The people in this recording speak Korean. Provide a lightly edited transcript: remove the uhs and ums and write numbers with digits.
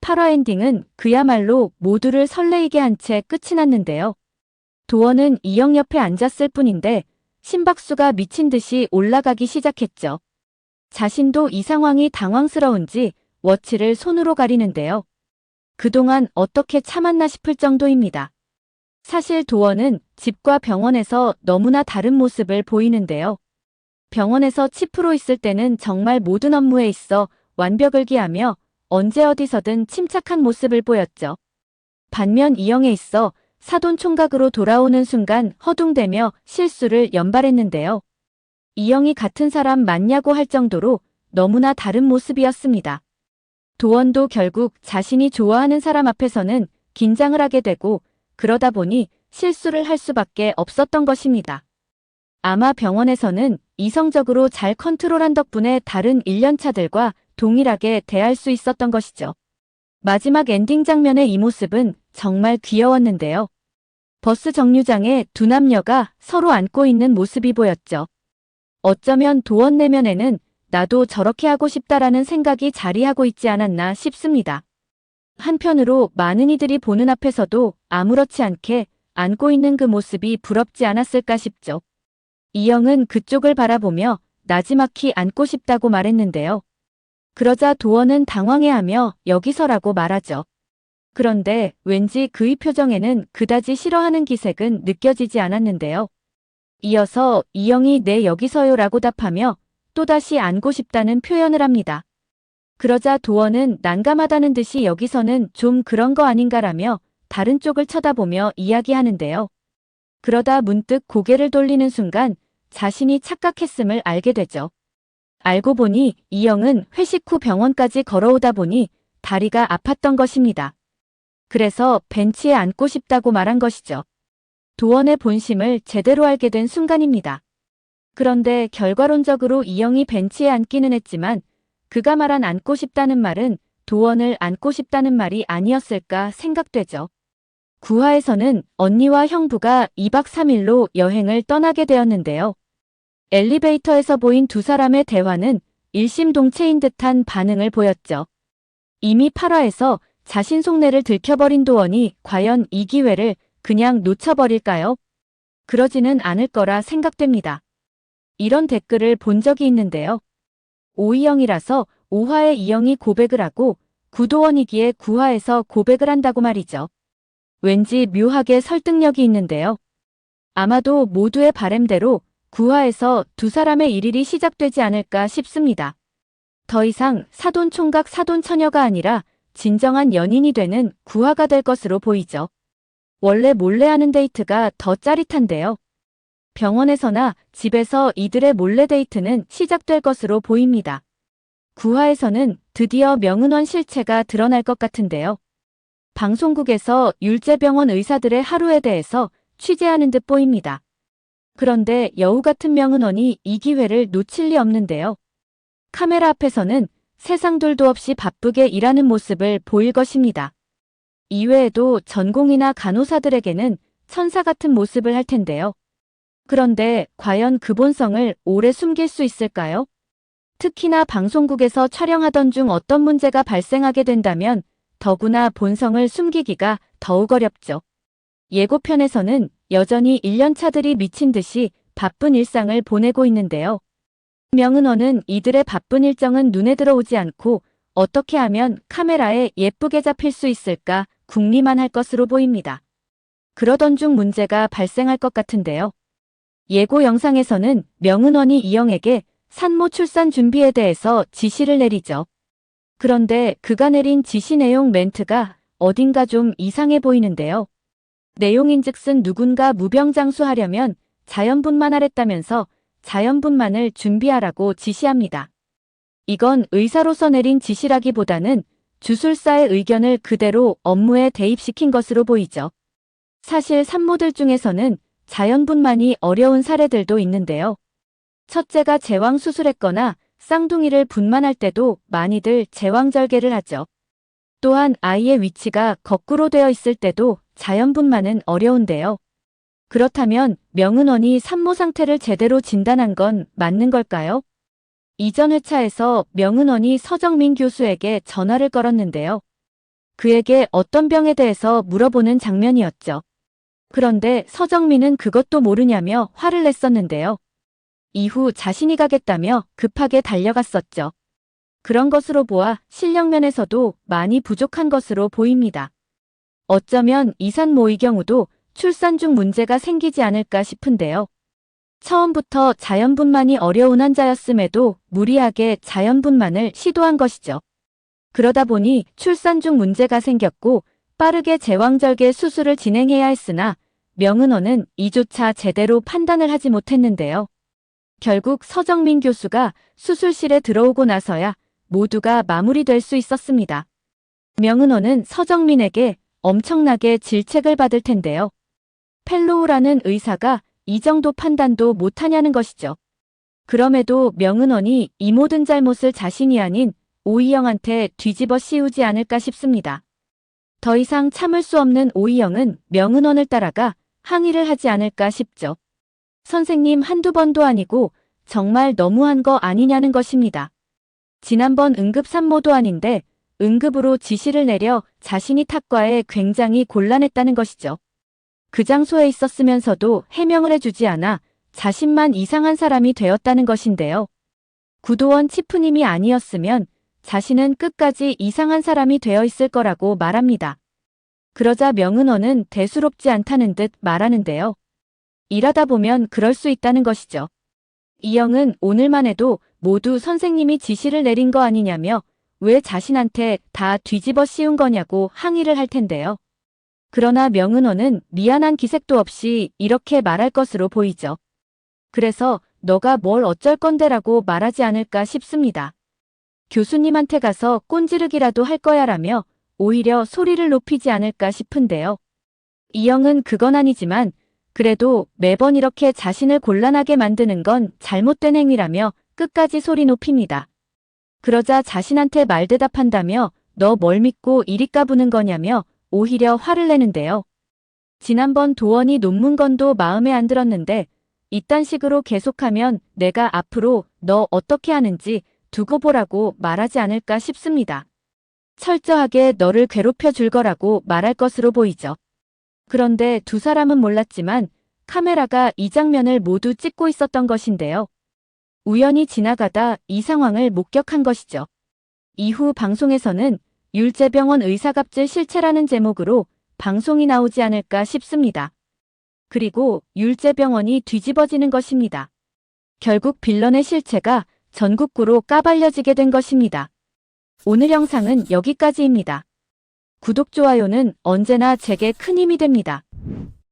8화 엔딩은 그야말로 모두를 설레이게 한 채 끝이 났는데요. 도원은 이영 옆에 앉았을 뿐인데 심박수가 미친 듯이 올라가기 시작했죠. 자신도 이 상황이 당황스러운지 워치를 손으로 가리는데요. 그동안 어떻게 참았나 싶을 정도입니다. 사실 도원은 집과 병원에서 너무나 다른 모습을 보이는데요. 병원에서 치프로 있을 때는 정말 모든 업무에 있어 완벽을 기하며 언제 어디서든 침착한 모습을 보였죠. 반면 이영에 있어 사돈 총각으로 돌아오는 순간 허둥대며 실수를 연발했는데요. 이영이 같은 사람 맞냐고 할 정도로 너무나 다른 모습이었습니다. 도원도 결국 자신이 좋아하는 사람 앞에서는 긴장을 하게 되고 그러다 보니 실수를 할 수밖에 없었던 것입니다. 아마 병원에서는 이성적으로 잘 컨트롤한 덕분에 다른 1년차들과 동일하게 대할 수 있었던 것이죠. 마지막 엔딩 장면의 이 모습은 정말 귀여웠는데요. 버스 정류장에 두 남녀가 서로 안고 있는 모습이 보였죠. 어쩌면 도원 내면에는 나도 저렇게 하고 싶다라는 생각이 자리하고 있지 않았나 싶습니다. 한편으로 많은 이들이 보는 앞에서도 아무렇지 않게 안고 있는 그 모습이 부럽지 않았을까 싶죠. 이영은 그쪽을 바라보며 나지막히 안고 싶다고 말했는데요. 그러자 도원은 당황해하며 여기서라고 말하죠. 그런데 왠지 그의 표정에는 그다지 싫어하는 기색은 느껴지지 않았는데요. 이어서 이영이 네 여기서요라고 답하며 또다시 안고 싶다는 표현을 합니다. 그러자 도원은 난감하다는 듯이 여기서는 좀 그런 거 아닌가라며 다른 쪽을 쳐다보며 이야기하는데요. 그러다 문득 고개를 돌리는 순간 자신이 착각했음을 알게 되죠. 알고 보니 이영은 회식 후 병원까지 걸어오다 보니 다리가 아팠던 것입니다. 그래서 벤치에 앉고 싶다고 말한 것이죠. 도원의 본심을 제대로 알게 된 순간입니다. 그런데 결과론적으로 이영이 벤치에 앉기는 했지만 그가 말한 앉고 싶다는 말은 도원을 안고 싶다는 말이 아니었을까 생각되죠. 9화에서는 언니와 형부가 2박 3일로 여행을 떠나게 되었는데요. 엘리베이터에서 보인 두 사람의 대화는 일심동체인 듯한 반응을 보였죠. 이미 8화에서 자신 속내를 들켜버린 도원이 과연 이 기회를 그냥 놓쳐버릴까요? 그러지는 않을 거라 생각됩니다. 이런 댓글을 본 적이 있는데요. 오이영이라서 5화에 이영이 고백을 하고 구도원이기에 9화에서 고백을 한다고 말이죠. 왠지 묘하게 설득력이 있는데요. 아마도 모두의 바램대로 9화에서 두 사람의 일일이 시작되지 않을까 싶습니다. 더 이상 사돈 총각 사돈 처녀가 아니라 진정한 연인이 되는 9화가 될 것으로 보이죠. 원래 몰래 하는 데이트가 더 짜릿한데요. 병원에서나 집에서 이들의 몰래 데이트는 시작될 것으로 보입니다. 9화에서는 드디어 명은원 실체가 드러날 것 같은데요. 방송국에서 율제병원 의사들의 하루에 대해서 취재하는 듯 보입니다. 그런데 여우 같은 명은원이 이 기회를 놓칠 리 없는데요. 카메라 앞에서는 세상둘도 없이 바쁘게 일하는 모습을 보일 것입니다. 이외에도 전공의나 간호사들에게는 천사 같은 모습을 할 텐데요. 그런데 과연 그 본성을 오래 숨길 수 있을까요? 특히나 방송국에서 촬영하던 중 어떤 문제가 발생하게 된다면 더구나 본성을 숨기기가 더욱 어렵죠. 예고편에서는 여전히 1년차들이 미친 듯이 바쁜 일상을 보내고 있는데요. 명은원은 이들의 바쁜 일정은 눈에 들어오지 않고 어떻게 하면 카메라에 예쁘게 잡힐 수 있을까 궁리만 할 것으로 보입니다. 그러던 중 문제가 발생할 것 같은데요. 예고 영상에서는 명은원이 이영에게 산모 출산 준비에 대해서 지시를 내리죠. 그런데 그가 내린 지시 내용 멘트가 어딘가 좀 이상해 보이는데요. 내용인즉슨 누군가 무병장수하려면 자연분만하랬다면서 자연분만을 준비하라고 지시합니다. 이건 의사로서 내린 지시라기보다는 주술사의 의견을 그대로 업무에 대입시킨 것으로 보이죠. 사실 산모들 중에서는 자연분만이 어려운 사례들도 있는데요. 첫째가 제왕수술했거나 쌍둥이를 분만할 때도 많이들 제왕절개를 하죠. 또한 아이의 위치가 거꾸로 되어 있을 때도 자연분만은 어려운데요. 그렇다면 명은원이 산모 상태를 제대로 진단한 건 맞는 걸까요? 이전 회차에서 명은원이 서정민 교수에게 전화를 걸었는데요. 그에게 어떤 병에 대해서 물어보는 장면이었죠. 그런데 서정민은 그것도 모르냐며 화를 냈었는데요. 이후 자신이 가겠다며 급하게 달려갔었죠. 그런 것으로 보아 실력 면에서도 많이 부족한 것으로 보입니다. 어쩌면 이산모의 경우도 출산 중 문제가 생기지 않을까 싶은데요. 처음부터 자연분만이 어려운 환자였음에도 무리하게 자연분만을 시도한 것이죠. 그러다 보니 출산 중 문제가 생겼고 빠르게 제왕절개 수술을 진행해야 했으나 명은원은 이조차 제대로 판단을 하지 못했는데요. 결국 서정민 교수가 수술실에 들어오고 나서야 모두가 마무리될 수 있었습니다. 명은원은 서정민에게 엄청나게 질책을 받을 텐데요. 펠로우라는 의사가 이 정도 판단도 못하냐는 것이죠. 그럼에도 명은원이 이 모든 잘못을 자신이 아닌 오이영한테 뒤집어 씌우지 않을까 싶습니다. 더 이상 참을 수 없는 오이영은 명은원을 따라가 항의를 하지 않을까 싶죠. 선생님 한두 번도 아니고 정말 너무한 거 아니냐는 것입니다. 지난번 응급 산모도 아닌데 응급으로 지시를 내려 자신이 탁과에 굉장히 곤란했다는 것이죠. 그 장소에 있었으면서도 해명을 해주지 않아 자신만 이상한 사람이 되었다는 것인데요. 구도원 치프님이 아니었으면 자신은 끝까지 이상한 사람이 되어 있을 거라고 말합니다. 그러자 명은원은 대수롭지 않다는 듯 말하는데요. 일하다 보면 그럴 수 있다는 것이죠. 이영은 오늘만 해도 모두 선생님이 지시를 내린 거 아니냐며 왜 자신한테 다 뒤집어 씌운 거냐고 항의를 할 텐데요. 그러나 명은원은 미안한 기색도 없이 이렇게 말할 것으로 보이죠. 그래서 너가 뭘 어쩔 건데라고 말하지 않을까 싶습니다. 교수님한테 가서 꼰지르기라도 할 거야라며 오히려 소리를 높이지 않을까 싶은데요. 이영은 그건 아니지만 그래도 매번 이렇게 자신을 곤란하게 만드는 건 잘못된 행위라며 끝까지 소리 높입니다. 그러자 자신한테 말대답한다며 너 뭘 믿고 이리 까부는 거냐며 오히려 화를 내는데요. 지난번 도원이 논문 건도 마음에 안 들었는데 이딴 식으로 계속하면 내가 앞으로 너 어떻게 하는지 두고 보라고 말하지 않을까 싶습니다. 철저하게 너를 괴롭혀 줄 거라고 말할 것으로 보이죠. 그런데 두 사람은 몰랐지만 카메라가 이 장면을 모두 찍고 있었던 것인데요. 우연히 지나가다 이 상황을 목격한 것이죠. 이후 방송에서는 율제병원 의사갑질 실체라는 제목으로 방송이 나오지 않을까 싶습니다. 그리고 율제병원이 뒤집어지는 것입니다. 결국 빌런의 실체가 전국구로 까발려지게 된 것입니다. 오늘 영상은 여기까지입니다. 구독, 좋아요는 언제나 제게 큰 힘이 됩니다.